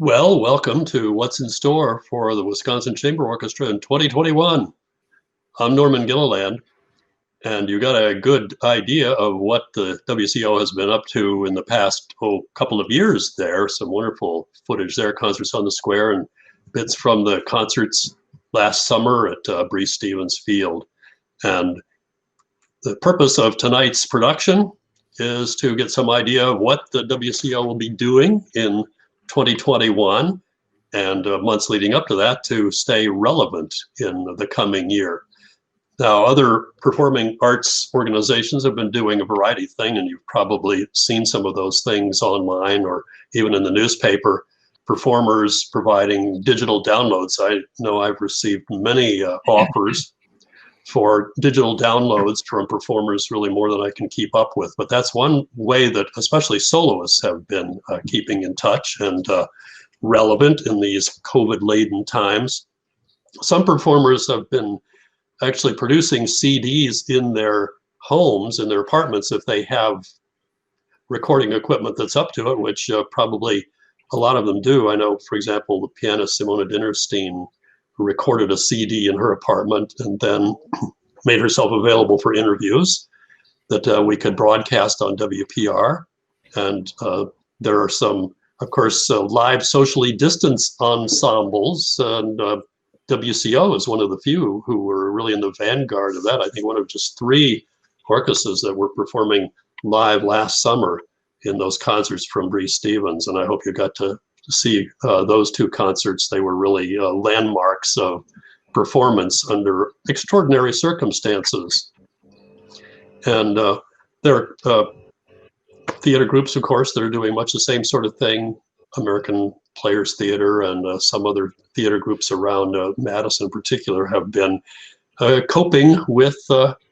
Well, welcome to What's in Store for the Wisconsin Chamber Orchestra in 2021. I'm Norman Gilliland, and you got a good idea of what the WCO has been up to in the past couple of years there. Some wonderful footage there, concerts on the square and bits from the concerts last summer at Breese Stevens Field. And the purpose of tonight's production is to get some idea of what the WCO will be doing in 2021 and months leading up to that to stay relevant in the coming year. Now, other performing arts organizations have been doing a variety of things, and you've probably seen some of those things online or even in the newspaper. Performers providing digital downloads. I know I've received many offers for digital downloads from performers, really more than I can keep up with. But that's one way that especially soloists have been keeping in touch and relevant in these COVID-laden times. Some performers have been actually producing CDs in their homes, in their apartments, if they have recording equipment that's up to it, which probably a lot of them do. I know, for example, the pianist Simona Dinnerstein recorded a CD in her apartment and then made herself available for interviews that we could broadcast on WPR. And there are some, of course, live socially distanced ensembles, and WCO is one of the few who were really in the vanguard of that. I think one of just 3 orchestras that were performing live last summer in those concerts from Breese Stevens. And I hope you got to see those 2 concerts. They were really landmarks of performance under extraordinary circumstances. And there are theater groups, of course, that are doing much the same sort of thing. American Players Theater and some other theater groups around Madison in particular have been coping with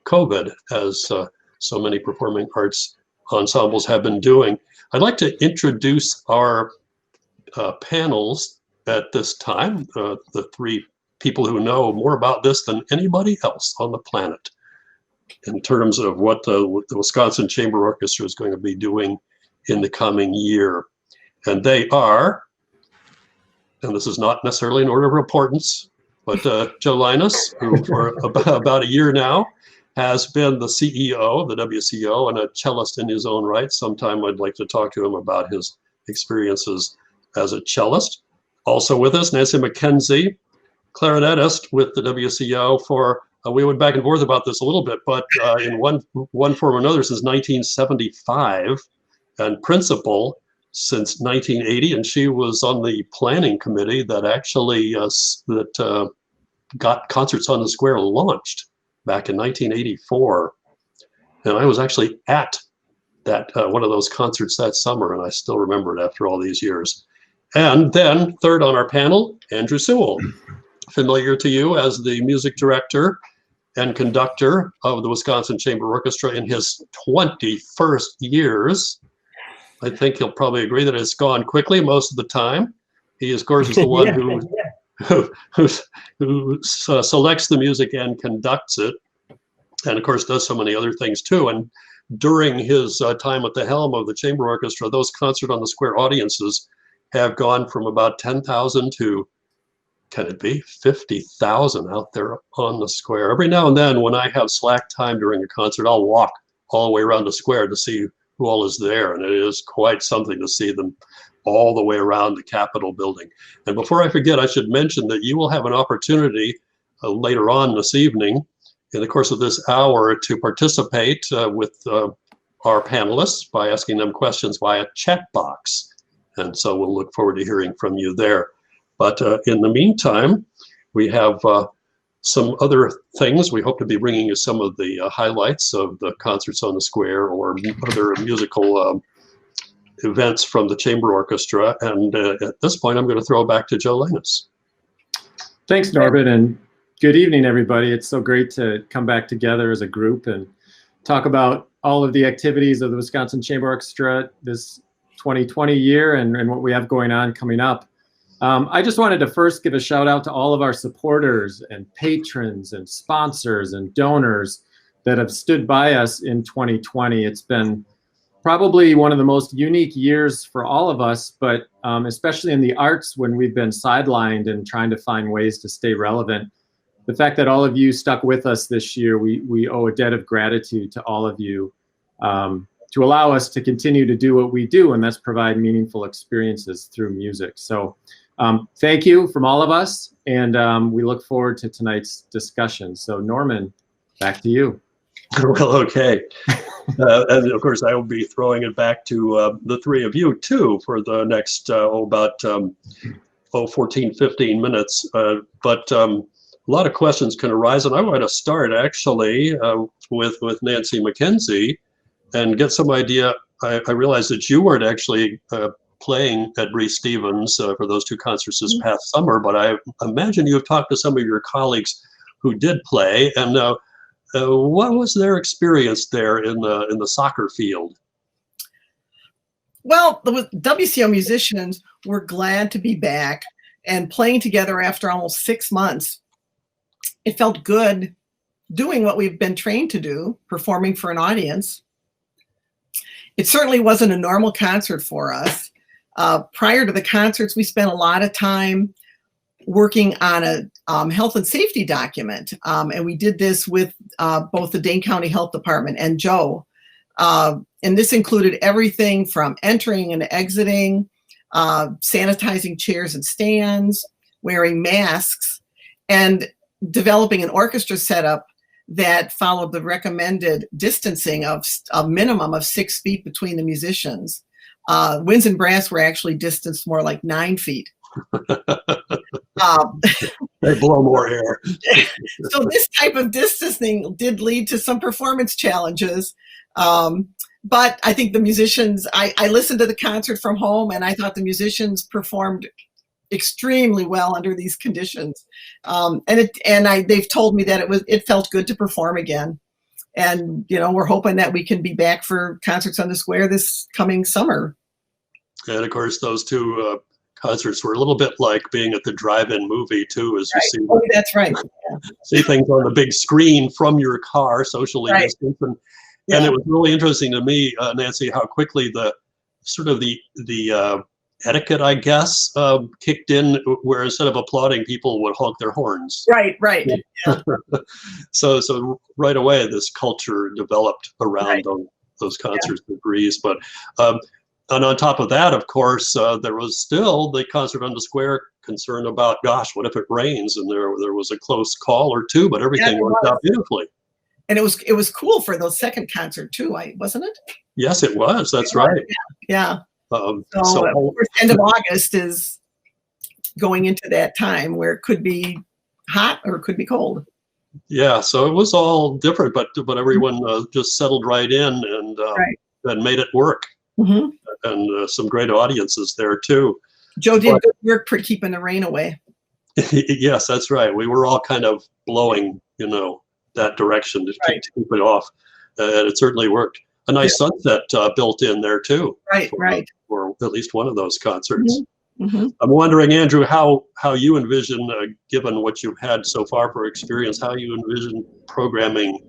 COVID, as so many performing arts ensembles have been doing. I'd like to introduce our panels at this time, the 3 people who know more about this than anybody else on the planet in terms of what the Wisconsin Chamber Orchestra is going to be doing in the coming year. And they are, and this is not necessarily in order of importance, but Joe Linus, who for about a year now has been the CEO of the WCO and a cellist in his own right. Sometime I'd like to talk to him about his experiences as a cellist. Also with us, Nancy McKenzie, clarinetist with the WCO for, we went back and forth about this a little bit, but in one form or another since 1975, and principal since 1980, and she was on the planning committee that actually got Concerts on the Square launched back in 1984. And I was actually at that one of those concerts that summer, and I still remember it after all these years. And then third on our panel, Andrew Sewell, familiar to you as the music director and conductor of the Wisconsin Chamber Orchestra in his 21st years. I think he'll probably agree that it's gone quickly most of the time. He, of course, is the one who selects the music and conducts it, and of course does so many other things too. And during his time at the helm of the Chamber Orchestra, those Concert on the Square audiences have gone from about 10,000 to, can it be, 50,000 out there on the square. Every now and then when I have slack time during a concert, I'll walk all the way around the square to see who all is there. And it is quite something to see them all the way around the Capitol building. And before I forget, I should mention that you will have an opportunity later on this evening in the course of this hour to participate with our panelists by asking them questions via chat box. And so we'll look forward to hearing from you there. But in the meantime, we have some other things. We hope to be bringing you some of the highlights of the Concerts on the Square or other musical events from the Chamber Orchestra. And at this point, I'm going to throw it back to Joe Linus. Thanks, Norbert, and good evening, everybody. It's so great to come back together as a group and talk about all of the activities of the Wisconsin Chamber Orchestra this 2020 year and what we have going on coming up. I just wanted to first give a shout out to all of our supporters and patrons and sponsors and donors that have stood by us in 2020. It's been probably one of the most unique years for all of us, but especially in the arts when we've been sidelined and trying to find ways to stay relevant. The fact that all of you stuck with us this year, we owe a debt of gratitude to all of you to allow us to continue to do what we do, and that's provide meaningful experiences through music. So thank you from all of us, and we look forward to tonight's discussion. So Norman, back to you. Well, okay. And of course, I will be throwing it back to the three of you too for the next about 14, 15 minutes. But a lot of questions can arise, and I want to start actually with Nancy McKenzie and get some idea. I realized that you weren't actually playing at Breeze Stevens for those two concerts this past summer, but I imagine you have talked to some of your colleagues who did play, and what was their experience there in the soccer field? Well, the WCO musicians were glad to be back and playing together after almost 6 months. It felt good doing what we've been trained to do, performing for an audience. It certainly wasn't a normal concert for us. Prior to the concerts, we spent a lot of time working on a health and safety document. And we did this with both the Dane County Health Department and Joe. And this included everything from entering and exiting, sanitizing chairs and stands, wearing masks, and developing an orchestra setup that followed the recommended distancing of a minimum of 6 feet between the musicians. Winds and brass were actually distanced more like 9 feet. They blow more air. So this type of distancing did lead to some performance challenges. But I think the musicians, I listened to the concert from home, and I thought the musicians performed extremely well under these conditions. They've told me that it felt good to perform again. And, you know, we're hoping that we can be back for Concerts on the Square this coming summer. And of course, those two concerts were a little bit like being at the drive-in movie too, as right. you see. Oh, that's right. Yeah. See things on the big screen from your car, socially right. distanced. And it was really interesting to me, Nancy, how quickly the sort of the etiquette, I guess, kicked in, where instead of applauding, people would honk their horns. Right. Yeah. So right away, this culture developed around right. those concerts with Breeze. But and on top of that, of course, there was still the Concert on the Square concern about, gosh, what if it rains? And there was a close call or two, but everything worked out beautifully. And it was cool for the second concert too, wasn't it? Yes, it was. That's right. Yeah. So of course, end of August is going into that time where it could be hot or it could be cold. Yeah. So it was all different, but everyone just settled right in and made it work. Mm-hmm. And some great audiences there too. Joe did good work for keeping the rain away. Yes, that's right. We were all kind of blowing, that direction to keep it off, and it certainly worked. A nice sunset built in there too. Right. For at least one of those concerts. Mm-hmm. I'm wondering, Andrew, how you envision, given what you've had so far for experience, how you envision programming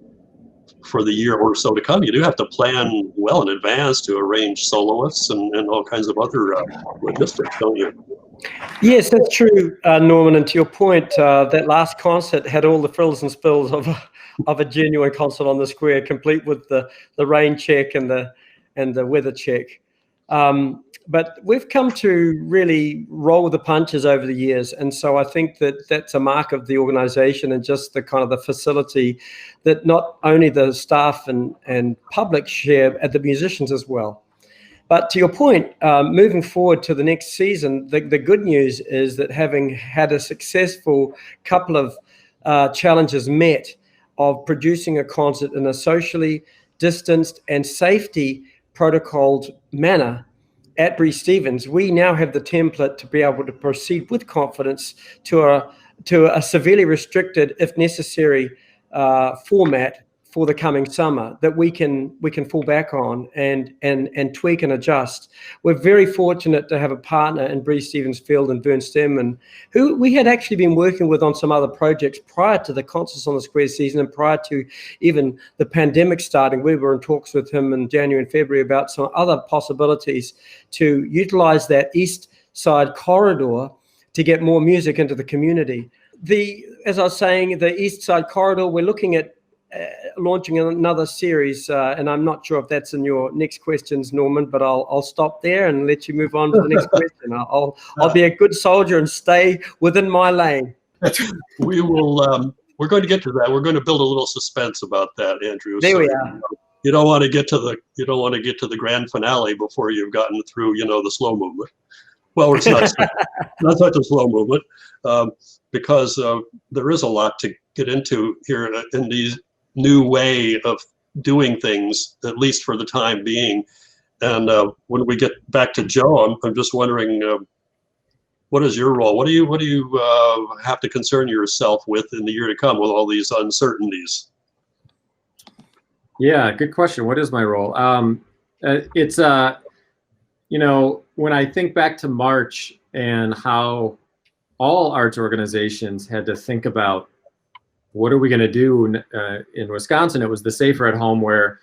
for the year or so to come. You do have to plan well in advance to arrange soloists and all kinds of other logistics, don't you? Yes, that's true, Norman. And to your point, that last concert had all the frills and spills of a genuine concert on the square, complete with the rain check and the weather check. But we've come to really roll the punches over the years. And so I think that that's a mark of the organization and just the kind of the facility that not only the staff and public share at the musicians as well. But to your point, moving forward to the next season, the good news is that having had a successful couple of challenges met of producing a concert in a socially distanced and safety protocoled manner at Breeze Stevens, we now have the template to be able to proceed with confidence to a severely restricted, if necessary, format for the coming summer that we can fall back on and tweak and adjust. We're very fortunate to have a partner in Bree Stevensfield and Vern Stemman, who we had actually been working with on some other projects prior to the Concerts on the Square season and prior to even the pandemic starting. We were in talks with him in January and February about some other possibilities to utilize that east side corridor to get more music into the community. As I was saying, the east side corridor, we're looking at launching another series, and I'm not sure if that's in your next questions, Norman, but I'll stop there and let you move on to the next question. I'll be a good soldier and stay within my lane. We will. We're going to get to that. We're going to build a little suspense about that, Andrew. There we are. You don't want to get to the grand finale before you've gotten through, the slow movement. Well, it's not not such a slow movement, because there is a lot to get into here in these new way of doing things, at least for the time being. And when we get back to Joe, I'm just wondering, what is your role? What do you have to concern yourself with in the year to come with all these uncertainties? Yeah, good question. What is my role? It's when I think back to March and how all arts organizations had to think about what are we going to do in Wisconsin. It was the Safer at Home, where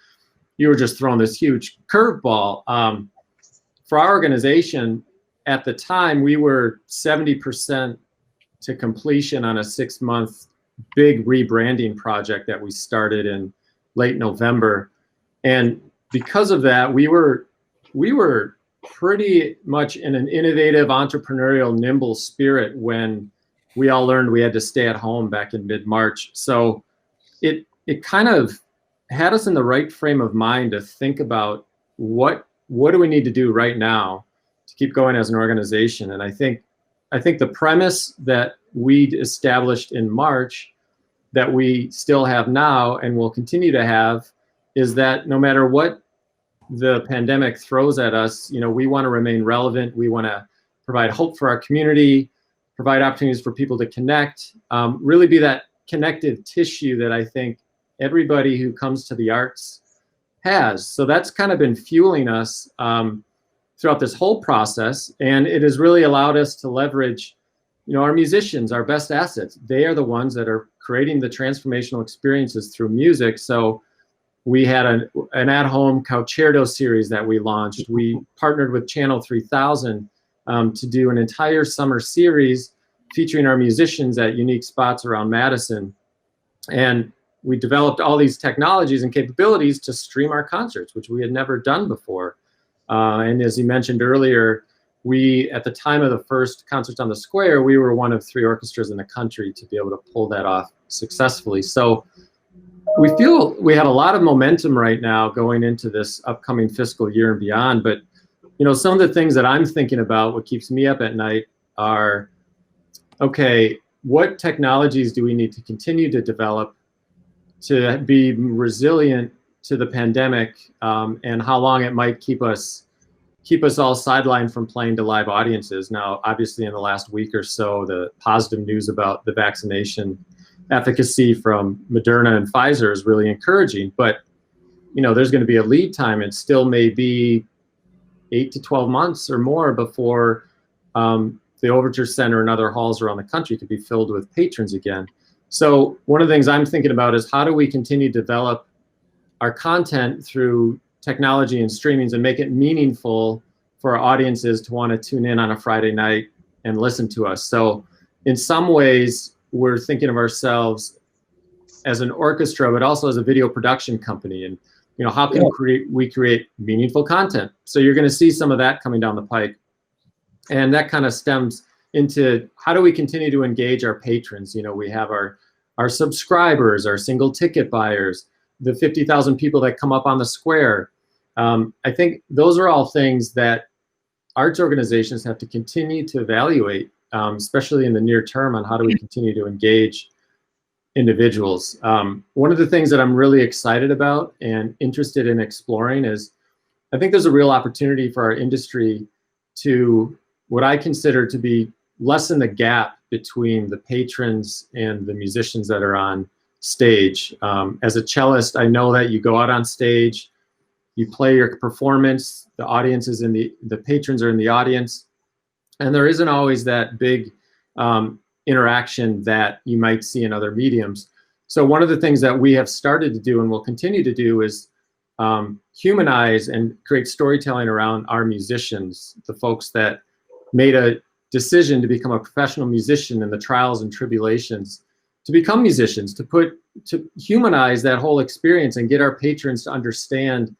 you were just throwing this huge curveball. For our organization, at the time, we were 70% to completion on a 6-month big rebranding project that we started in late November. And because of that, we were pretty much in an innovative, entrepreneurial, nimble spirit when we all learned we had to stay at home back in mid-March. So it kind of had us in the right frame of mind to think about what do we need to do right now to keep going as an organization. And I think the premise that we'd established in March that we still have now and will continue to have is that no matter what the pandemic throws at us, we want to remain relevant. We want to provide hope for our community, provide opportunities for people to connect, really be that connective tissue that I think everybody who comes to the arts has. So that's kind of been fueling us throughout this whole process. And it has really allowed us to leverage, our musicians, our best assets. They are the ones that are creating the transformational experiences through music. So we had an at-home concerto series that we launched. We partnered with Channel 3000 to do an entire summer series featuring our musicians at unique spots around Madison. And we developed all these technologies and capabilities to stream our concerts, which we had never done before. And as you mentioned earlier, at the time of the first Concerts on the Square, we were one of 3 orchestras in the country to be able to pull that off successfully. So we feel we have a lot of momentum right now going into this upcoming fiscal year and beyond. But, some of the things that I'm thinking about, what keeps me up at night are, okay, what technologies do we need to continue to develop to be resilient to the pandemic, and how long it might keep us all sidelined from playing to live audiences. Now, obviously, in the last week or so, the positive news about the vaccination efficacy from Moderna and Pfizer is really encouraging, but there's going to be a lead time. It still may be 8 to 12 months or more before the Overture Center and other halls around the country could be filled with patrons again. So one of the things I'm thinking about is how do we continue to develop our content through technology and streamings and make it meaningful for our audiences to want to tune in on a Friday night and listen to us. So in some ways, we're thinking of ourselves as an orchestra, but also as a video production company. And how can we create meaningful content? So you're going to see some of that coming down the pike. And that kind of stems into how do we continue to engage our patrons? We have our subscribers, our single ticket buyers, the 50,000 people that come up on the square. I think those are all things that arts organizations have to continue to evaluate, especially in the near term, on how do we continue to engage individuals. One of the things that I'm really excited about and interested in exploring is I think there's a real opportunity for our industry to what I consider to be lessen the gap between the patrons and the musicians that are on stage. As a cellist, I know that you go out on stage, you play your performance, the audience is in the patrons are in the audience, and there isn't always that big interaction that you might see in other mediums. So one of the things that we have started to do and will continue to do is humanize and create storytelling around our musicians, the folks that made a decision to become a professional musician in the trials and tribulations, to become musicians, to humanize that whole experience and get our patrons to understand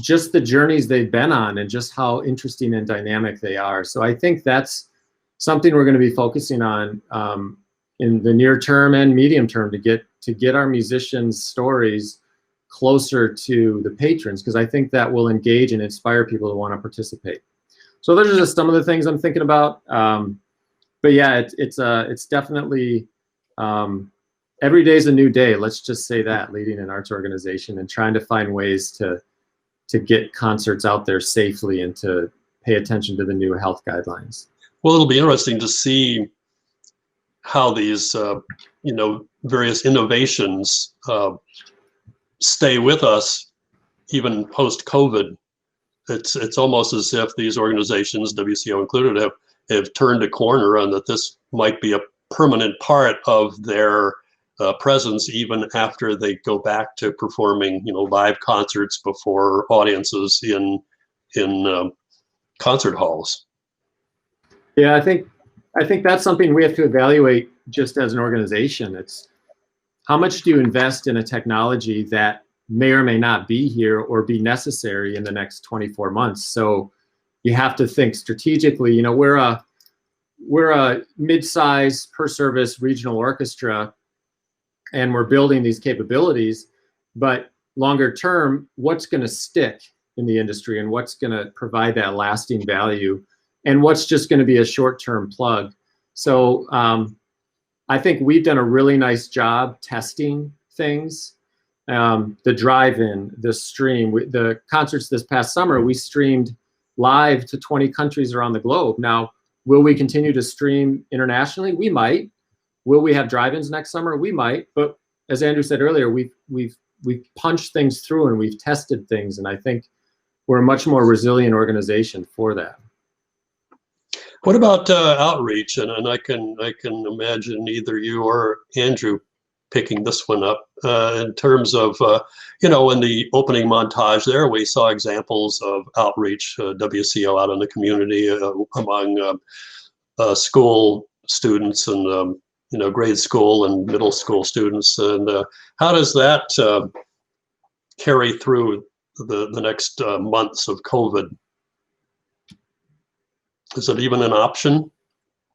just the journeys they've been on and just how interesting and dynamic they are. So I think that's something we're going to be focusing on in the near term and medium term, to get our musicians' stories closer to the patrons, because I think that will engage and inspire people to want to participate. So those are just some of the things I'm thinking about. But yeah, it's definitely every day is a new day. Let's just say that, leading an arts organization and trying to find ways to get concerts out there safely and to pay attention to the new health guidelines. Well, it'll be interesting to see how these, various innovations stay with us even post-COVID. It's almost as if these organizations, WCO included, have turned a corner, and that this might be a permanent part of their presence even after they go back to performing, live concerts before audiences in concert halls. Yeah, I think that's something we have to evaluate just as an organization. It's how much do you invest in a technology that may or may not be here or be necessary in the next 24 months. So you have to think strategically. We're a mid-size per service regional orchestra, and we're building these capabilities, but longer term, what's going to stick in the industry and what's going to provide that lasting value, and what's just going to be a short-term plug. So I think we've done a really nice job testing things. The drive-in, the stream, the concerts this past summer, we streamed live to 20 countries around the globe. Now, will we continue to stream internationally? We might. Will we have drive-ins next summer? We might. But as Andrew said earlier, we've punched things through and we've tested things, and I think we're a much more resilient organization for that. What about outreach? And I can imagine either you or Andrew picking this one up in terms of, in the opening montage there, we saw examples of outreach, WCO out in the community among school students and, grade school and middle school students. And how does that carry through the next months of COVID? Is it even an option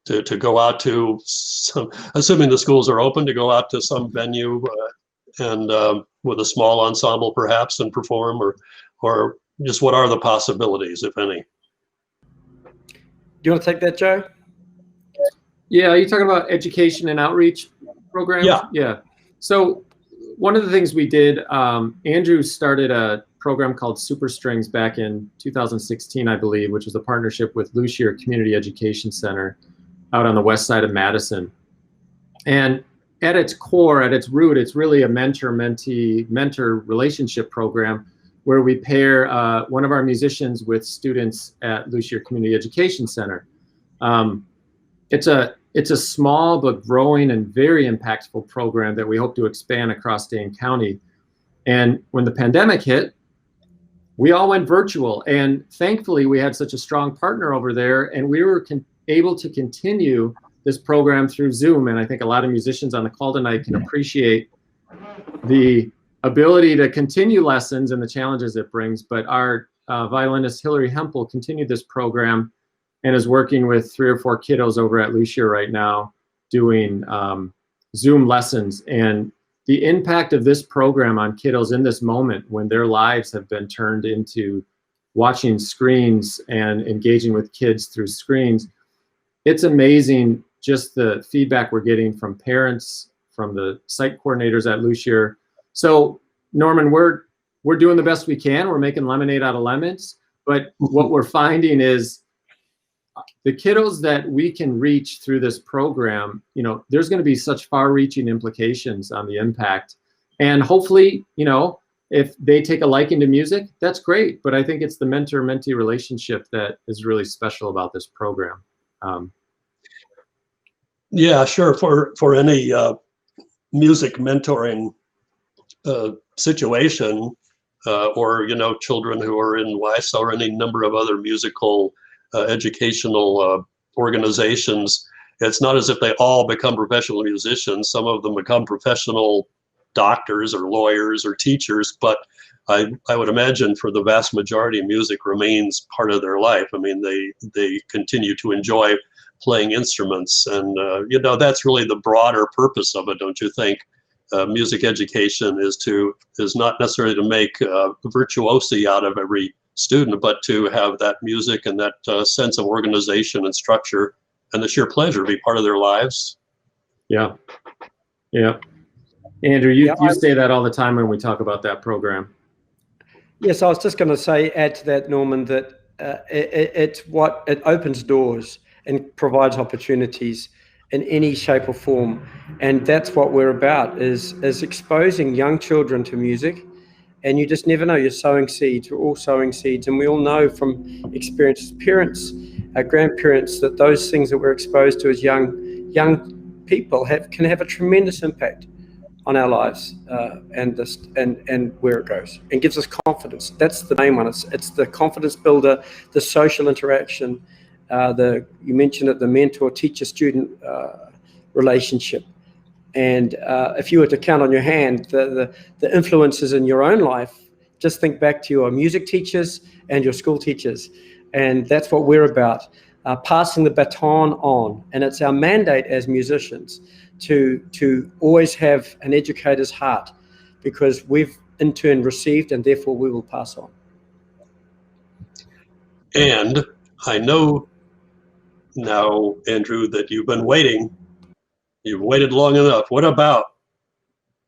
to go out to some, assuming the schools are open, to go out to some venue and with a small ensemble perhaps and perform, or just what are the possibilities, if any? Do you want to take that, Joe? Yeah, are you talking about education and outreach programs? Yeah. So one of the things we did, Andrew started a program called Super Strings back in 2016, I believe, which was a partnership with Lucier Community Education Center out on the west side of Madison. And at its core, at its root, it's really a mentor relationship program where we pair one of our musicians with students at Lucier Community Education Center. It's a small but growing and very impactful program that we hope to expand across Dane County. And when the pandemic hit, we all went virtual, and thankfully we had such a strong partner over there, and we were able to continue this program through Zoom. And I think a lot of musicians on the call tonight can appreciate the ability to continue lessons and the challenges it brings. But our violinist Hillary Hempel continued this program and is working with 3 or 4 kiddos over at Lucier right now doing Zoom lessons. And the impact of this program on kiddos in this moment when their lives have been turned into watching screens and engaging with kids through screens, it's amazing just the feedback we're getting from parents, from the site coordinators at Lucier. So Norman, we're doing the best we can. We're making lemonade out of lemons, but what we're finding is the kiddos that we can reach through this program, you know, there's going to be such far-reaching implications on the impact. And hopefully, you know, if they take a liking to music, that's great. But I think it's the mentor-mentee relationship that is really special about this program. Yeah, sure. For any music mentoring situation, or, you know, children who are in WISA or any number of other musical educational organizations, it's not as if they all become professional musicians. Some of them become professional doctors or lawyers or teachers, but I would imagine for the vast majority, music remains part of their life. I mean, they continue to enjoy playing instruments, and you know, that's really the broader purpose of it, don't you think? Music education is not necessarily to make virtuosi out of every student, but to have that music and that sense of organization and structure and the sheer pleasure be part of their lives. Yeah, yeah. Andrew, you say that all the time when we talk about that program. Yes, I was just going to say, add to that, Norman, that it opens doors and provides opportunities in any shape or form, and that's what we're about, is exposing young children to music. And you just never know, you're sowing seeds. We're all sowing seeds, and we all know from experience as parents, our grandparents, that those things that we're exposed to as young people can have a tremendous impact on our lives, and where it goes, and gives us confidence. That's the main one. It's the confidence builder, the social interaction, you mentioned it, the mentor-teacher-student relationship. And if you were to count on your hand the influences in your own life, just think back to your music teachers and your school teachers. And that's what we're about, passing the baton on. And it's our mandate as musicians to always have an educator's heart, because we've in turn received, and therefore we will pass on. And I know now, Andrew, that you've been waiting. You've waited long enough. What about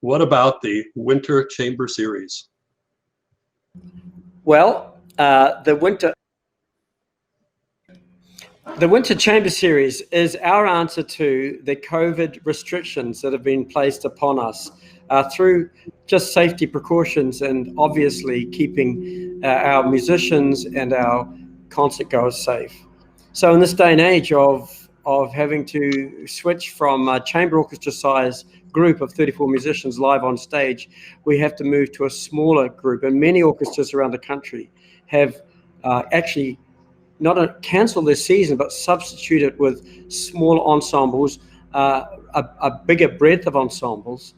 the Winter Chamber Series? Well, the Winter Chamber Series is our answer to the COVID restrictions that have been placed upon us through just safety precautions, and obviously keeping our musicians and our concert goers safe. So in this day and age of having to switch from a chamber orchestra size group of 34 musicians live on stage, we have to move to a smaller group. And many orchestras around the country have actually not cancelled their season, but substituted with smaller ensembles, a bigger breadth of ensembles.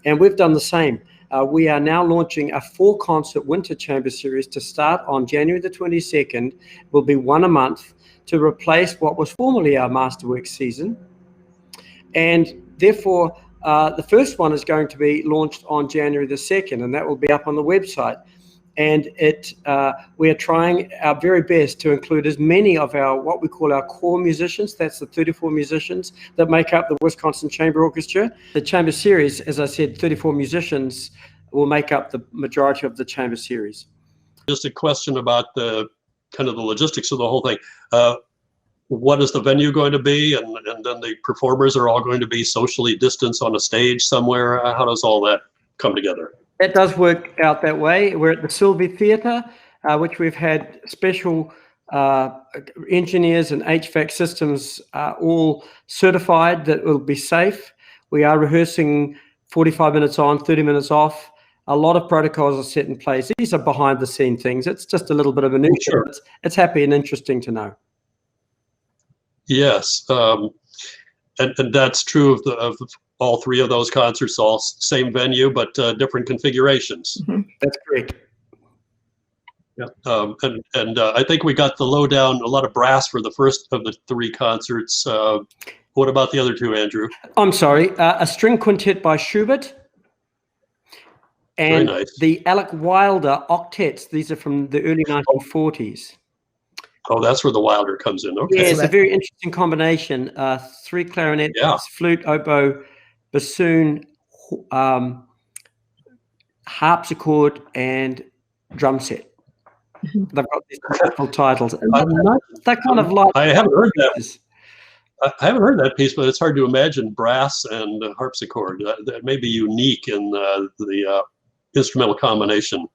And we've done the same. We are now launching a 4-concert Winter Chamber Series to start on January the 22nd. It will be one a month, to replace what was formerly our Masterworks season. And therefore, the first one is going to be launched on January the 2nd, and that will be up on the website. And we are trying our very best to include as many of our, what we call our core musicians. That's the 34 musicians that make up the Wisconsin Chamber Orchestra. The Chamber Series, as I said, 34 musicians will make up the majority of the Chamber Series. Just a question about the kind of the logistics of the whole thing. What is the venue going to be? And then the performers are all going to be socially distanced on a stage somewhere? How does all that come together? It does work out that way. We're at the Sylvie Theatre, which we've had special engineers and HVAC systems all certified that will be safe. We are rehearsing 45 minutes on, 30 minutes off. A lot of protocols are set in place. These are behind the scene things. It's just a little bit of an issue. Sure. It's happy and interesting to know. Yes, and that's true of all 3 of those concerts, all same venue, but different configurations. Mm-hmm. That's great. Yeah. And I think we got the lowdown, a lot of brass for the first of the 3 concerts. What about the other 2, Andrew? I'm sorry, a string quintet by Schubert, and Very nice. the Alec Wilder octets. These are from the early 1940s. Oh, that's where the Wilder comes in. Okay. Yeah, it's a very interesting combination. 3 clarinets, Yeah. flute, oboe, bassoon, harpsichord, and drum set. They've got these wonderful titles. I'm They're kind of like. I haven't heard that. I haven't heard that piece, but it's hard to imagine brass and harpsichord. That may be unique in the instrumental combination.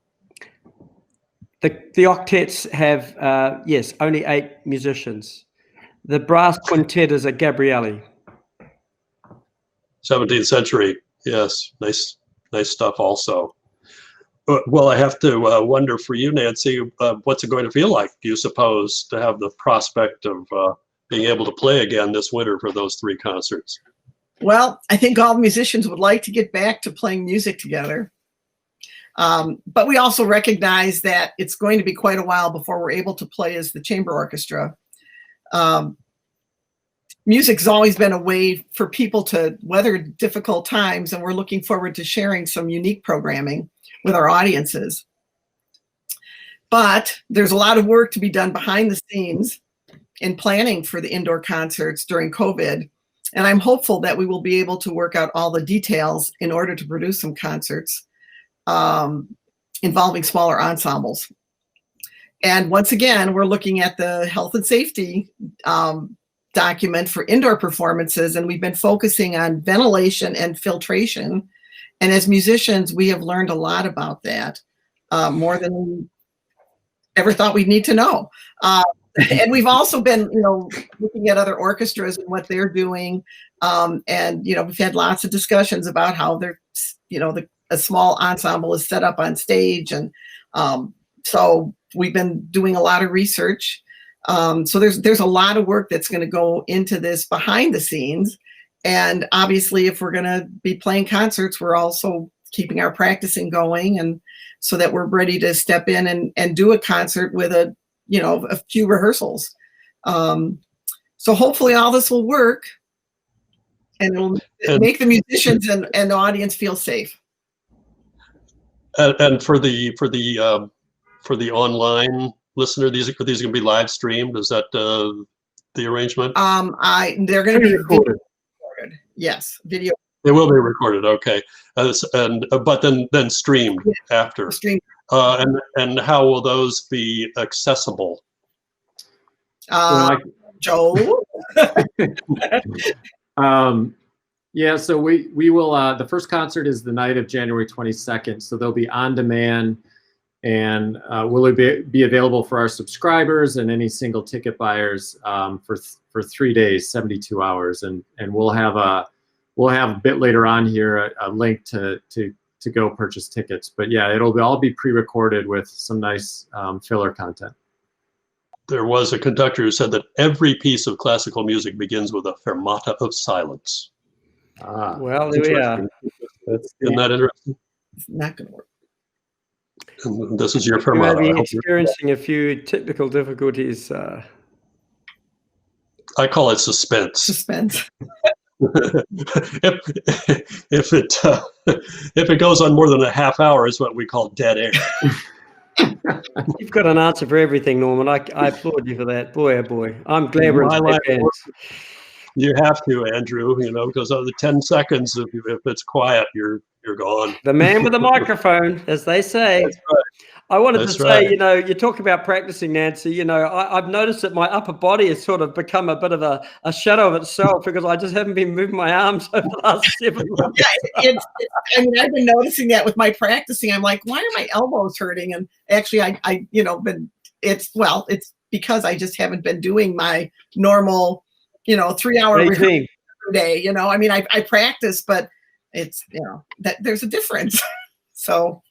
The octets have, yes, only 8 musicians. The brass quintet is a Gabrielli. 17th century, yes, nice stuff also. Well, I have to wonder for you, Nancy, what's it going to feel like, do you suppose, to have the prospect of being able to play again this winter for those 3 concerts? Well, I think all the musicians would like to get back to playing music together. But we also recognize that it's going to be quite a while before we're able to play as the chamber orchestra. Music's always been a way for people to weather difficult times, and we're looking forward to sharing some unique programming with our audiences. But there's a lot of work to be done behind the scenes in planning for the indoor concerts during COVID. And I'm hopeful that we will be able to work out all the details in order to produce some concerts involving smaller ensembles. And once again, we're looking at the health and safety document for indoor performances, and we've been focusing on ventilation and filtration. And as musicians, we have learned a lot about that, more than we ever thought we'd need to know. And we've also been, looking at other orchestras and what they're doing. And, we've had lots of discussions about how they're, a small ensemble is set up on stage. And so we've been doing a lot of research. So there's a lot of work that's going to go into this behind the scenes. And obviously, if we're going to be playing concerts, we're also keeping our practicing going, and so that we're ready to step in and do a concert with a few rehearsals. So hopefully all this will work, and it'll make the musicians and the audience feel safe. And for the online listener, these are going to be live streamed. Is that the arrangement? They're going to be recorded. Yes, video. They will be recorded. Okay, but then streamed after. Streamed. And how will those be accessible? Joe. Yeah, so we will. The first concert is the night of January 22nd, so they'll be on demand, and will be available for our subscribers and any single ticket buyers for 3 days, 72 hours, and we'll have a bit later on here a link to go purchase tickets. But yeah, it'll all be pre-recorded with some nice filler content. There was a conductor who said that every piece of classical music begins with a fermata of silence. Well, there we are. Isn't that interesting? It's not going to work. And this is your You fermata. may be experiencing a few technical difficulties. I call it suspense. Suspense. if it goes on more than a half hour, it's what we call dead air. You've got an answer for everything, Norman. I applaud you for that. Boy, oh boy. I'm glad we're in the hands. You have to, Andrew, because of the 10 seconds, if it's quiet, you're gone. The man with the microphone, as they say. That's right. I wanted That's to say, you talk about practicing, Nancy. I've noticed that my upper body has sort of become a bit of a shadow of itself because I just haven't been moving my arms over the last 7 months. Yeah, I've been noticing that with my practicing. I'm like, why are my elbows hurting? And actually, it's because I just haven't been doing my normal, 3-hour rehearsal every day. I practice, but it's, that there's a difference. So.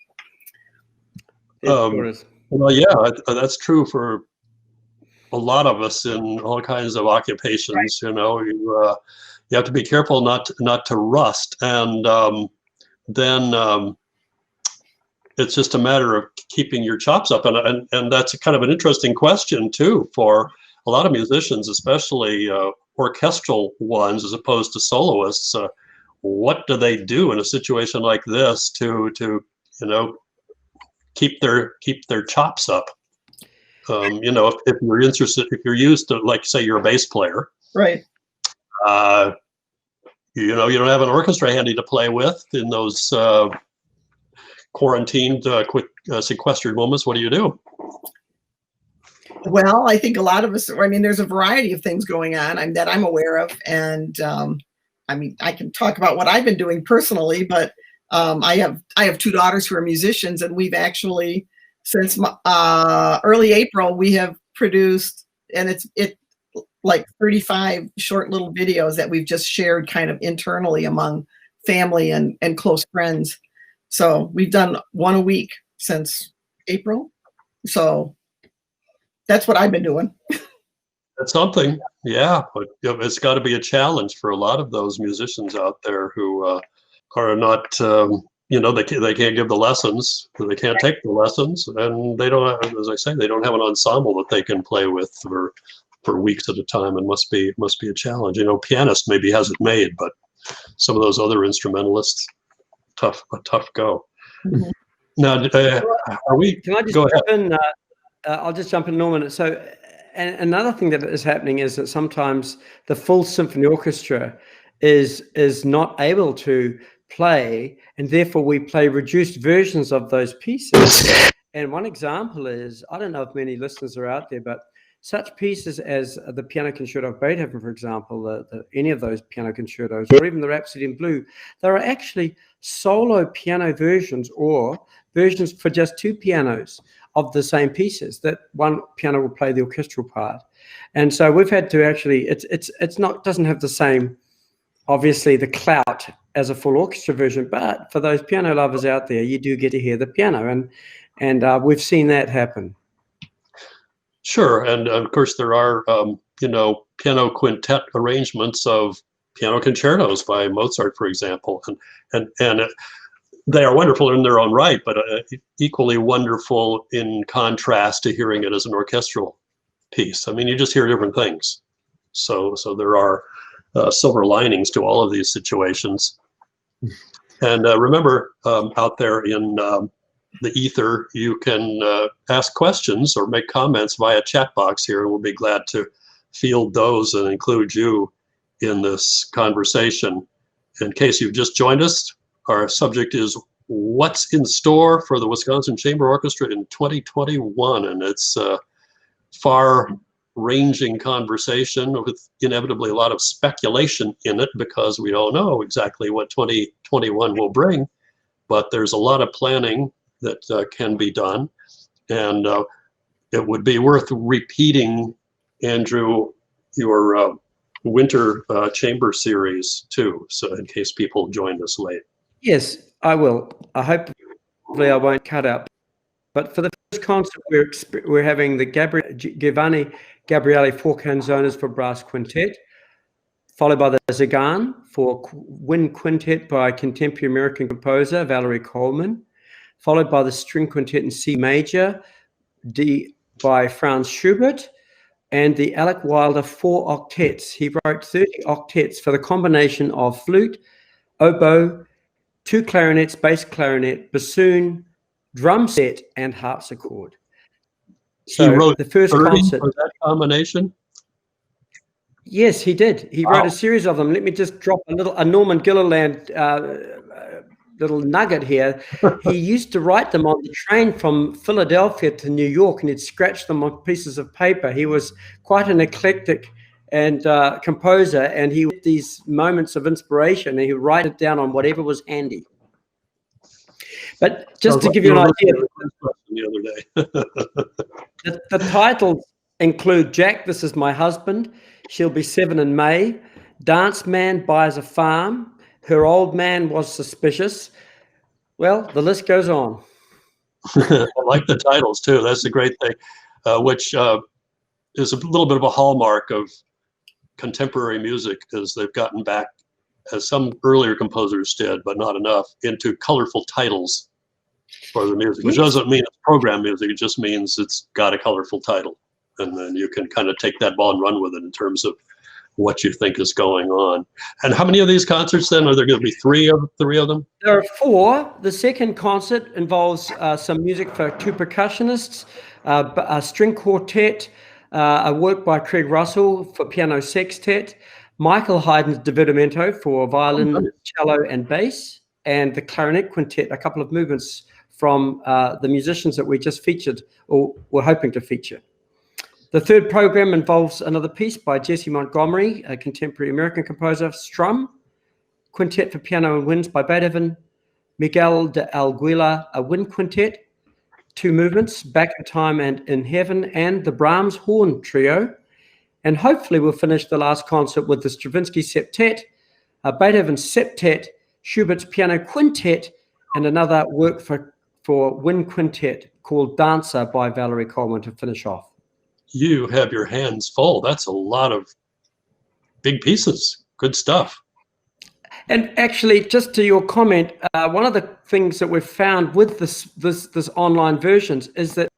Well, yeah, that's true for a lot of us in all kinds of occupations. Right. You have to be careful not to rust, and then it's just a matter of keeping your chops up, and that's kind of an interesting question too for a lot of musicians, especially orchestral ones as opposed to soloists. What do they do in a situation like this to keep their chops up? If you're interested, if you're used to, like, say you're a bass player, right? You don't have an orchestra handy to play with in those quarantined, quick sequestered moments. What do you do? Well, I think a lot of us, I mean, there's a variety of things going on that I'm aware of. And I mean, I can talk about what I've been doing personally, but I have two daughters who are musicians, and we've actually, since early April, we have produced, and it's like 35 short little videos that we've just shared kind of internally among family and close friends. So we've done one a week since April. So that's what I've been doing. That's something, yeah, but it's got to be a challenge for a lot of those musicians out there who are not, they can't give the lessons, they can't take the lessons, and they don't have, as I say, they don't have an ensemble that they can play with for weeks at a time, and must be a challenge. Pianist maybe has it made, but some of those other instrumentalists, a tough go. Mhm. Now, are we? Can I just go jump ahead. in? I'll just jump in, Norman. So, and another thing that is happening is that sometimes the full symphony orchestra is not able to play, and therefore we play reduced versions of those pieces. And one example is, I don't know if many listeners are out there, but such pieces as the Piano Concerto of Beethoven, for example, any of those piano concertos, or even the Rhapsody in Blue, there are actually solo piano versions or versions for just two pianos of the same pieces, that one piano will play the orchestral part. And so we've had to actually, doesn't have the same, obviously, the clout as a full orchestra version, but for those piano lovers out there, you do get to hear the piano, and we've seen that happen. Sure, and of course there are piano quintet arrangements of piano concertos by Mozart, for example, and they are wonderful in their own right, but equally wonderful in contrast to hearing it as an orchestral piece. I mean, you just hear different things. So there are silver linings to all of these situations. And remember, out there in the ether, you can ask questions or make comments via chat box here, and we'll be glad to field those and include you in this conversation. In case you've just joined us, our subject is what's in store for the Wisconsin Chamber Orchestra in 2021, and it's a far-ranging conversation with inevitably a lot of speculation in it, because we don't know exactly what 2021 will bring, but there's a lot of planning that can be done, and it would be worth repeating, Andrew, your winter chamber series too, so in case people joined us late. Yes, I will. Hopefully I won't cut out. But for the first concert, we're having the Giovanni Gabriele 4 canzonas for brass quintet, followed by the Zagan for wind quintet by contemporary American composer Valerie Coleman, followed by the string quintet in C major by Franz Schubert, and the Alec Wilder 4 octets. He wrote 30 octets for the combination of flute, oboe, 2 clarinets, bass clarinet, bassoon, drum set, and harpsichord. So he wrote the first 30 concert for that combination? Yes, he did. He wrote a series of them. Let me just drop a Norman Gilliland little nugget here. He used to write them on the train from Philadelphia to New York, and he'd scratch them on pieces of paper. He was quite an eclectic and composer, and he had these moments of inspiration, and he would write it down on whatever was handy. But just to give you an idea, the other day. the titles include Jack, This Is My Husband, She'll Be 7 in May, Dance Man Buys a Farm, Her Old Man Was Suspicious. Well, the list goes on. I like the titles too. That's a great thing, which is a little bit of a hallmark of contemporary music, as they've gotten back, as some earlier composers did, but not enough, into colorful titles for the music, which doesn't mean it's program music. It just means it's got a colorful title. And then you can kind of take that ball and run with it in terms of what you think is going on. And how many of these concerts then? Are there going to be three of them? There are 4. The second concert involves some music for 2 percussionists, a string quartet, a work by Craig Russell for piano sextet, Michael Haydn's Divertimento for violin, cello, and bass, and the clarinet quintet, a couple of movements from the musicians that we just featured or were hoping to feature. The third program involves another piece by Jesse Montgomery, a contemporary American composer, Strum, Quintet for Piano and Winds by Beethoven, Miguel de Alguila, a wind quintet, 2 movements, Back in Time and In Heaven, and the Brahms Horn Trio. And hopefully we'll finish the last concert with the Stravinsky Septet, a Beethoven Septet, Schubert's Piano Quintet, and another work for wind quintet called Dancer by Valerie Coleman to finish off. You have your hands full. That's a lot of big pieces. Good stuff. And actually, just to your comment, one of the things that we've found with this online versions is that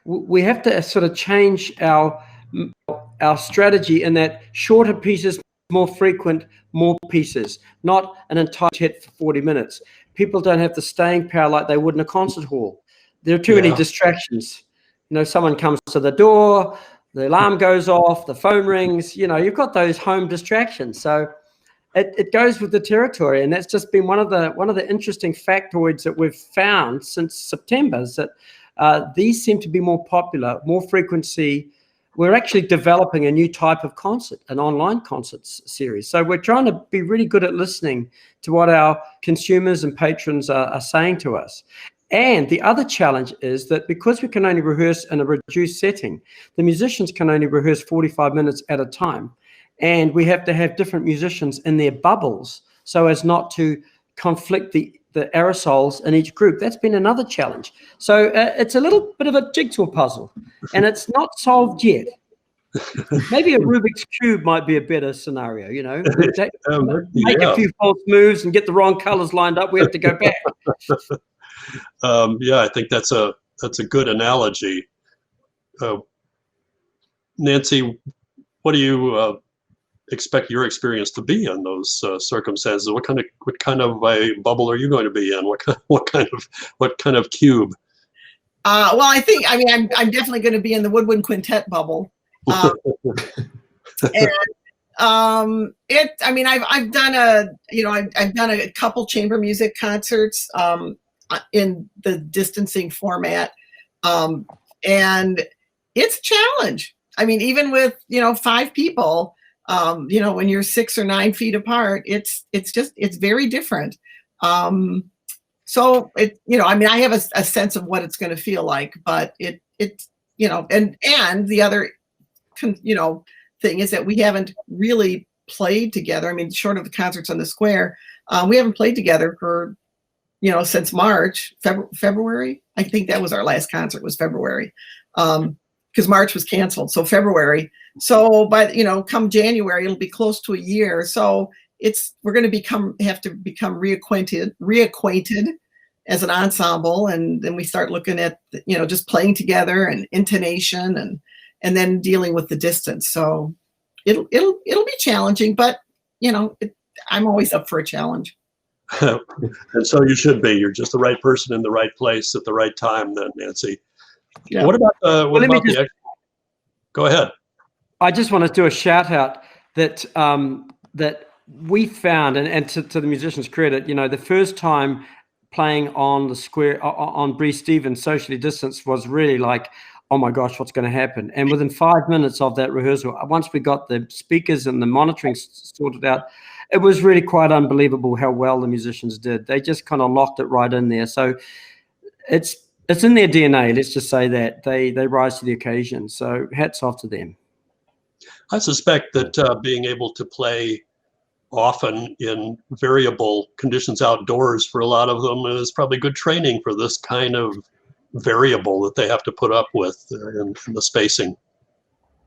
we have to sort of change our strategy in that shorter pieces, more frequent, more pieces, not an entire hit for 40 minutes. People don't have the staying power like they would in a concert hall. There are too many distractions. You know, someone comes to the door, the alarm goes off, the phone rings, you know, you've got those home distractions. So it goes with the territory. And that's just been one of the interesting factoids that we've found since September, is that these seem to be more popular, more frequency. We're actually developing a new type of concert, an online concerts series. So we're trying to be really good at listening to what our consumers and patrons are saying to us. And the other challenge is that because we can only rehearse in a reduced setting, the musicians can only rehearse 45 minutes at a time. And we have to have different musicians in their bubbles so as not to conflict the aerosols in each group. That's been another challenge. So it's a little bit of a jigsaw puzzle, and it's not solved yet. Maybe a Rubik's Cube might be a better scenario, you know. Make a few false moves and get the wrong colors lined up. We have to go back. Yeah, I think that's a good analogy. Nancy, what do you expect your experience to be in those circumstances? What kind of a bubble are you going to be in? What kind of cube? Well, I mean, I'm definitely going to be in the woodwind quintet bubble. And I mean, I've done a couple chamber music concerts in the distancing format, and it's a challenge. I mean, even with 5 people, when you're 6 or 9 feet apart, it's very different. So I mean, I have a sense of what it's going to feel like, but and the other thing is that we haven't really played together. I mean, short of the concerts on the square, we haven't played together for since March, February. I think that was our last concert, was February, because March was canceled. So February. So by come January, it'll be close to a year. So we're going to have to become reacquainted as an ensemble, and then we start looking at just playing together and intonation and then dealing with the distance. So it'll be challenging, but I'm always up for a challenge. And so you should be. You're just the right person in the right place at the right time, then, Nancy. Yeah. What about go ahead. I just want to do a shout out that that we found, and to the musicians' credit, the first time playing on the square on Bree Stevens socially distanced was really like, oh my gosh, what's going to happen? And within 5 minutes of that rehearsal, once we got the speakers and the monitoring sorted out, it was really quite unbelievable how well the musicians did. They just kind of locked it right in there. So it's in their DNA. Let's just say that they rise to the occasion. So hats off to them. I suspect that being able to play often in variable conditions outdoors for a lot of them is probably good training for this kind of variable that they have to put up with in the spacing.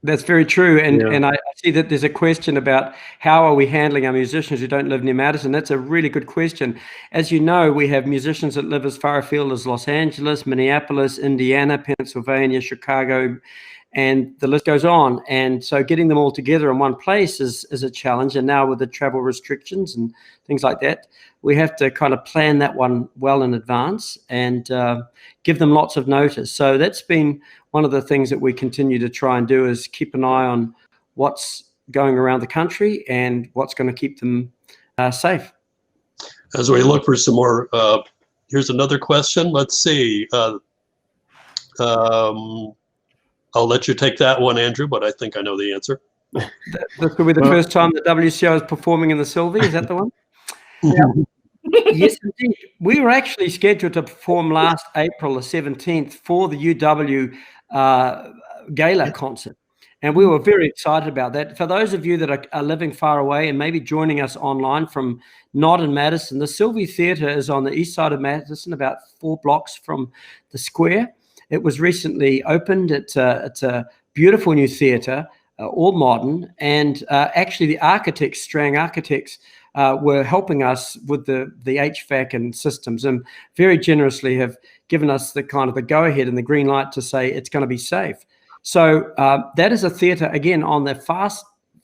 That's very true. And I see that there's a question about how are we handling our musicians who don't live near Madison. That's a really good question. As you know, we have musicians that live as far afield as Los Angeles, Minneapolis, Indiana, Pennsylvania, Chicago, and the list goes on. And so getting them all together in one place is a challenge. And now with the travel restrictions and things like that, we have to kind of plan that one well in advance and give them lots of notice. So that's been one of the things that we continue to try and do, is keep an eye on what's going around the country and what's going to keep them safe. As we look for some more, here's another question. Let's see. I'll let you take that one, Andrew, but I think I know the answer. This will be the first time that WCO is performing in the Sylvie. Is that the one? Yes, indeed. We were actually scheduled to perform last April the 17th for the UW Gala concert. And we were very excited about that. For those of you that are living far away and maybe joining us online from not in Madison, the Sylvie Theatre is on the east side of Madison, about 4 blocks from the square. It was recently opened. It's a beautiful new theatre, all modern. And actually the architects, Strang Architects, were helping us with the HVAC and systems, and very generously have given us the kind of the go-ahead and the green light to say it's going to be safe. So that is a theatre, again, on the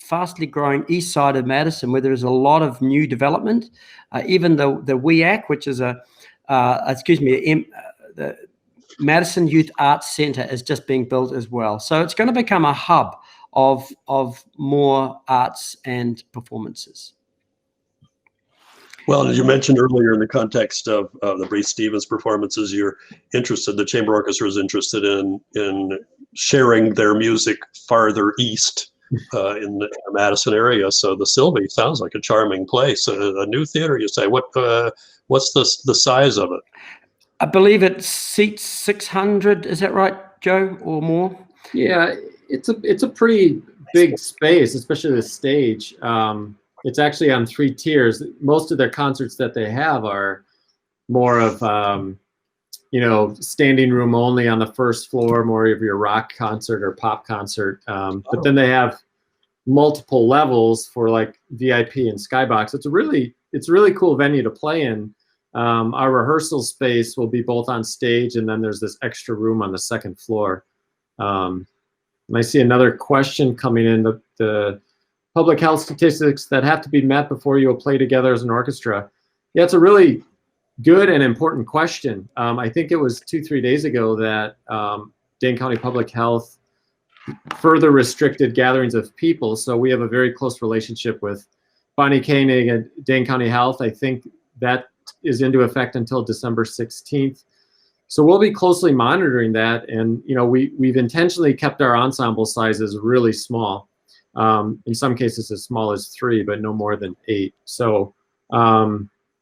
fastly growing east side of Madison, where there is a lot of new development. Even the WEAC, which is the Madison Youth Arts Centre, is just being built as well. So it's going to become a hub of more arts and performances. Well, as you mentioned earlier, in the context of the Bruce Stevens performances, the chamber orchestra is interested in sharing their music farther east in the Madison area. So the Sylvie sounds like a charming place. A new theater, you say. What's the size of it? I believe it seats 600. Is that right, Joe, or more? Yeah, it's a pretty big space, especially the stage. It's actually on 3 tiers. Most of their concerts that they have are more of, standing room only on the first floor, more of your rock concert or pop concert. But then they have multiple levels for like VIP and Skybox. It's a really cool venue to play in. Our rehearsal space will be both on stage, and then there's this extra room on the second floor. And I see another question coming in. The public health statistics that have to be met before you will play together as an orchestra. Yeah, it's a really good and important question. I think it was 2-3 days ago that Dane County Public Health further restricted gatherings of people. So we have a very close relationship with Bonnie Koenig and Dane County Health. I think that is into effect until December 16th. So we'll be closely monitoring that. And, we've intentionally kept our ensemble sizes really small. In some cases as small as 3, but no more than 8. So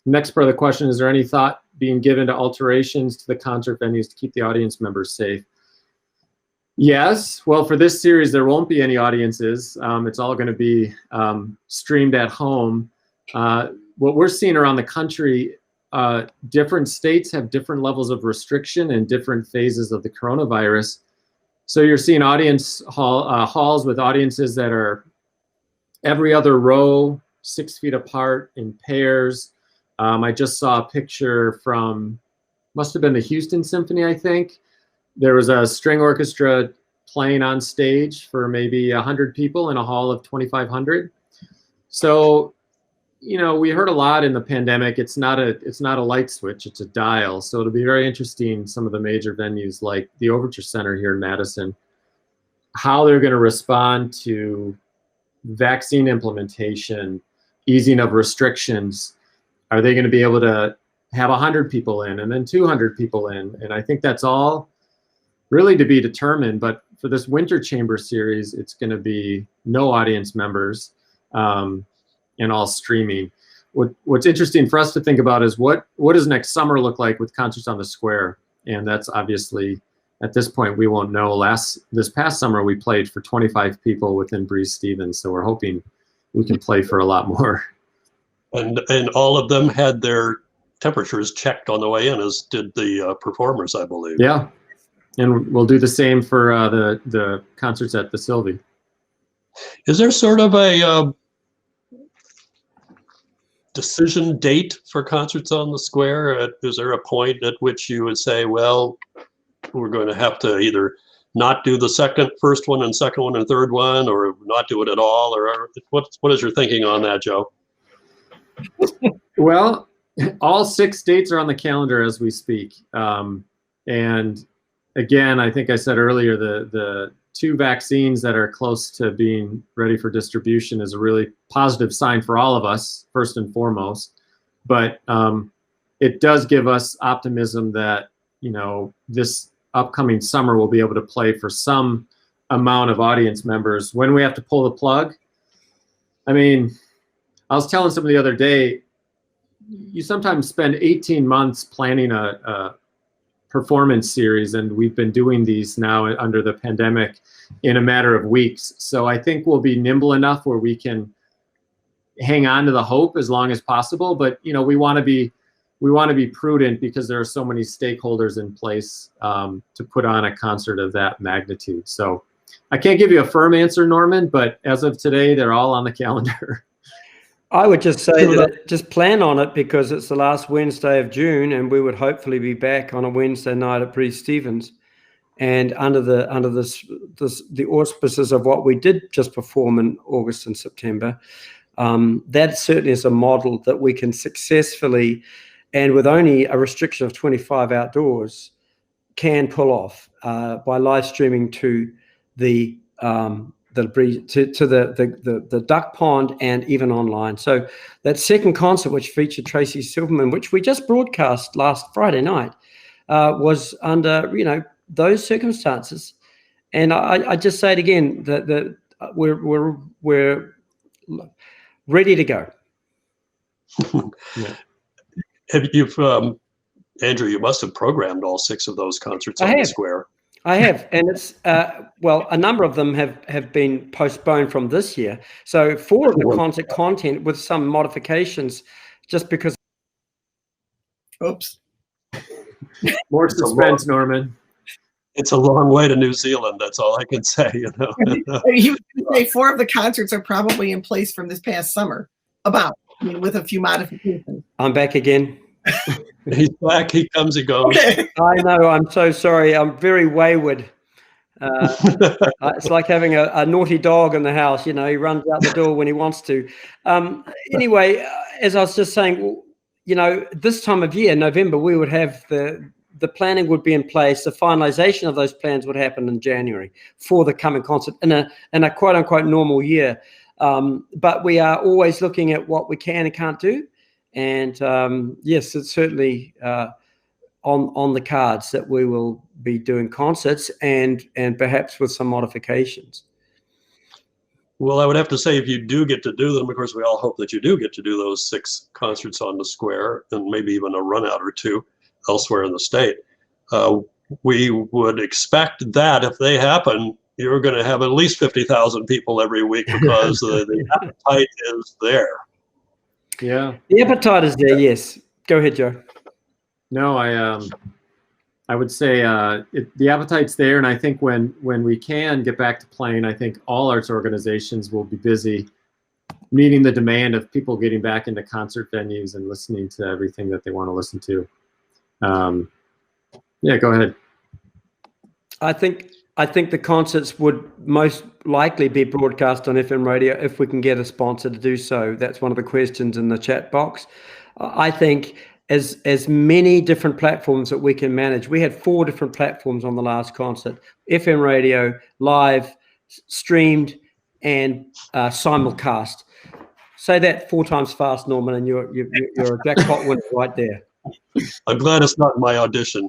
next part of the question, is there any thought being given to alterations to the concert venues to keep the audience members safe? Yes. Well, for this series, there won't be any audiences. It's all going to be streamed at home. What we're seeing around the country, different states have different levels of restriction and different phases of the coronavirus. So you're seeing audience halls with audiences that are every other row, 6 feet apart in pairs. I just saw a picture from, must have been the Houston Symphony, I think. There was a string orchestra playing on stage for maybe 100 people in a hall of 2,500. So, we heard a lot in the pandemic. It's not a light switch, it's a dial. So it'll be very interesting, some of the major venues like the Overture Center here in Madison, how they're going to respond to vaccine implementation, easing of restrictions. Are they going to be able to have 100 people in and then 200 people in? And I think that's all really to be determined. But for this winter chamber series, it's going to be no audience members. And all streaming. What's interesting for us to think about is what does next summer look like with Concerts on the Square? And that's obviously, at this point, we won't know. This past summer, we played for 25 people within Bruce Stevens, so we're hoping we can play for a lot more. And all of them had their temperatures checked on the way in, as did the performers, I believe. Yeah, and we'll do the same for the concerts at the Sylvie. Is there sort of a decision date for Concerts on the Square? Is there a point at which you would say, well, we're going to have to either not do the first one and second one and third one, or not do it at all? Or what is your thinking on that, Joe? Well, all 6 dates are on the calendar as we speak. And again, I think I said earlier, the 2 vaccines that are close to being ready for distribution is a really positive sign for all of us, first and foremost. But it does give us optimism that, this upcoming summer we'll be able to play for some amount of audience members. When we have to pull the plug, I mean, I was telling somebody the other day, you sometimes spend 18 months planning a performance series, and we've been doing these now under the pandemic in a matter of weeks. So I think we'll be nimble enough where we can hang on to the hope as long as possible. But we want to be prudent because there are so many stakeholders in place to put on a concert of that magnitude. So I can't give you a firm answer, Norman, but as of today, they're all on the calendar. I would just say that just plan on it, because it's the last Wednesday of June, and we would hopefully be back on a Wednesday night at Breeze Stevens, and under the auspices of what we did just perform in August and September. That certainly is a model that we can successfully, and with only a restriction of 25 outdoors, can pull off by live streaming to the duck pond and even online. So that second concert, which featured Tracy Silverman, which we just broadcast last Friday night, was under those circumstances. And I just say it again, that we're ready to go. Yeah. Andrew, you must have programmed all 6 of those concerts on the square. I have, and it's a number of them have been postponed from this year. So 4 of the concert content with some modifications, just because. Oops. More suspense, Norman. It's a long way to New Zealand. That's all I can say. You would say 4 of the concerts are probably in place from this past summer. With a few modifications. I'm back again. He's back. He comes, he goes. I know. I'm so sorry. I'm very wayward. It's like having a naughty dog in the house. He runs out the door when he wants to. Anyway, as I was just saying, this time of year, November, we would have the planning would be in place. The finalization of those plans would happen in January for the coming concert in a quote unquote normal year. But we are always looking at what we can and can't do. And yes, it's certainly on the cards that we will be doing concerts and perhaps with some modifications. Well, I would have to say, if you do get to do them, of course, we all hope that you do get to do those 6 concerts on the square, and maybe even a run out or 2 elsewhere in the state. We would expect that if they happen, you're going to have at least 50,000 people every week, because the appetite is there. Yeah, the appetite is there. Yes, go ahead, Joe. No, I would say the appetite's there, and I think when we can get back to playing, I think all arts organizations will be busy meeting the demand of people getting back into concert venues and listening to everything that they want to listen to. Yeah, go ahead. I think the concerts would most likely be broadcast on FM radio if we can get a sponsor to do so. That's one of the questions in the chat box. I think as many different platforms that we can manage. We had 4 different platforms on the last concert: FM radio, live, streamed, and simulcast. Say that 4 times fast, Norman, and you're a jackpot winner right there. I'm glad it's not my audition.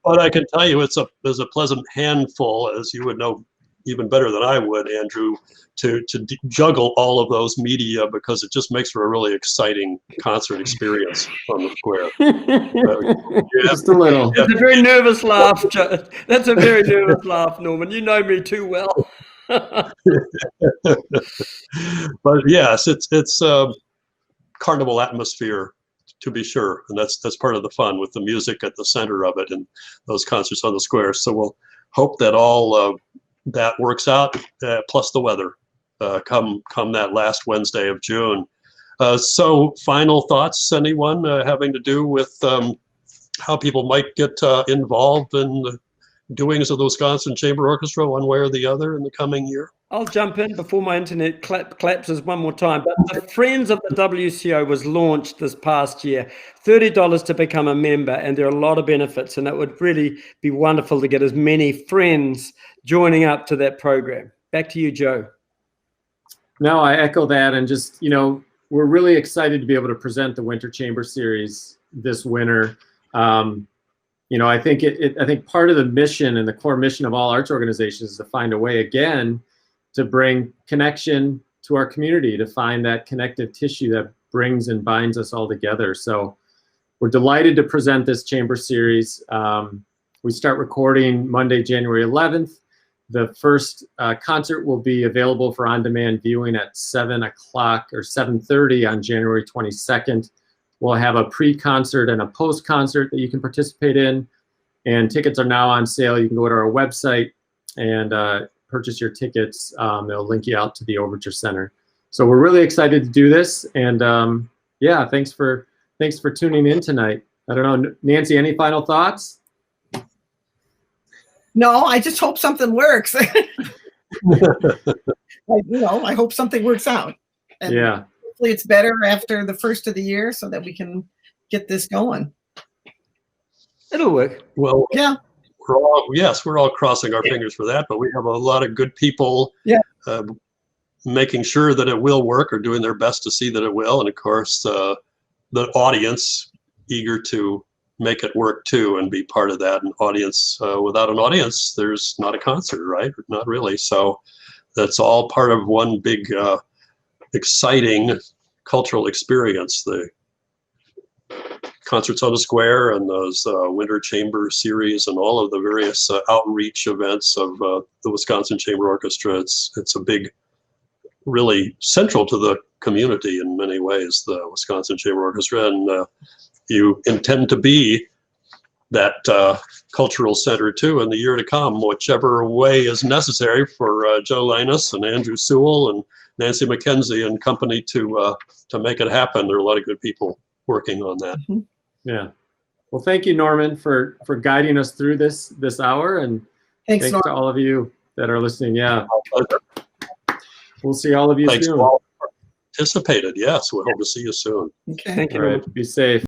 But I can tell you, there's a pleasant handful, as you would know even better than I would, Andrew, to juggle all of those media, because it just makes for a really exciting concert experience on the square. Just a little. That's a very nervous laugh, Joe. That's a very nervous laugh, Norman. You know me too well. But yes, it's carnival atmosphere, to be sure, and that's part of the fun, with the music at the center of it and those concerts on the square. So we'll hope that all that works out, plus the weather, come that last Wednesday of June. So final thoughts, anyone, having to do with how people might get involved in the doings of the Wisconsin Chamber Orchestra one way or the other in the coming year? I'll jump in before my internet collapses one more time. But the Friends of the WCO was launched this past year. $30 to become a member, and there are a lot of benefits, and it would really be wonderful to get as many friends joining up to that program. Back to you, Joe. No, I echo that, and just, we're really excited to be able to present the Winter Chamber Series this winter. I think I think part of the mission and the core mission of all arts organizations is to find a way again to bring connection to our community, to find that connective tissue that brings and binds us all together. So we're delighted to present this chamber series. We start recording Monday, January 11th. The first concert will be available for on-demand viewing at 7 o'clock or 7:30 on January 22nd. We'll have a pre-concert and a post-concert that you can participate in, and tickets are now on sale. You can go to our website and purchase your tickets. They'll link you out to the Overture Center. So we're really excited to do this, and yeah, thanks for tuning in tonight. I don't know, Nancy, any final thoughts? No, I just hope something works. I hope something works out. And yeah. Hopefully it's better after the first of the year so that we can get this going. It'll work. Well, yeah. We're all crossing our fingers for that, but we have a lot of good people making sure that it will work or doing their best to see that it will. And of course, the audience eager to make it work too and be part of that. An audience, without an audience, there's not a concert, right? Not really. So that's all part of one big, exciting cultural experience. The Concerts on the Square and those Winter Chamber series and all of the various outreach events of the Wisconsin Chamber Orchestra. It's a big, really central to the community in many ways, the Wisconsin Chamber Orchestra, and you intend to be that cultural center too in the year to come, whichever way is necessary for Joe Linus and Andrew Sewell and Nancy McKenzie and company to make it happen. There are a lot of good people working on that. Mm-hmm. Yeah. Well, thank you, Norman, for guiding us through this hour, and thanks to all of you that are listening. Yeah. We'll see all of you Thanks soon. to all who participated. Yes, we hope to see you soon. Okay. Thank you. All right. Be safe.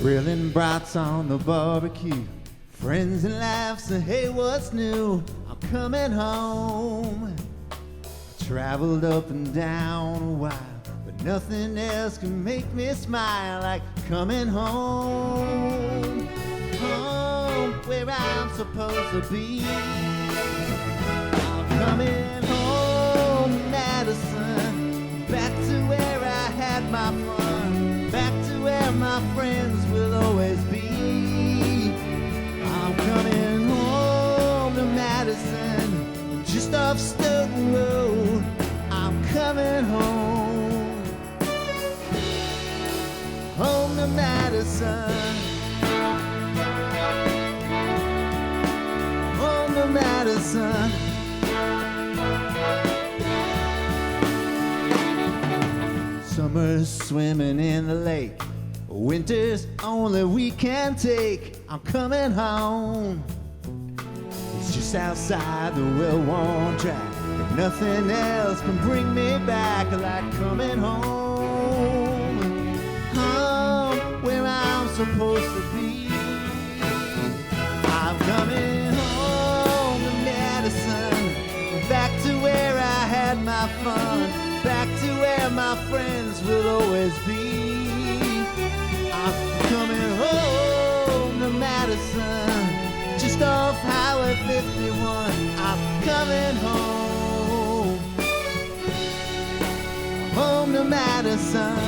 Grilling brats on the barbecue, friends and laughs and hey, what's new? I'm coming home. Traveled up and down a while, but nothing else can make me smile like coming home. Home where I'm supposed to be. I'm coming home to Madison, back to where I had my fun, back to where my friends will always be. I'm coming home to Madison, just off Stoughton Road. I'm coming home, home to Madison, home to Madison. Summer's swimming in the lake, winter's only we can take. I'm coming home. It's just outside the well-worn track, and nothing else can bring me back like coming home. Home where I'm supposed to be. I'm coming home to Madison, back to where I had my fun, back to where my friends will always be. I'm coming home to Madison, just off Highway 51. I'm coming home, home to Madison.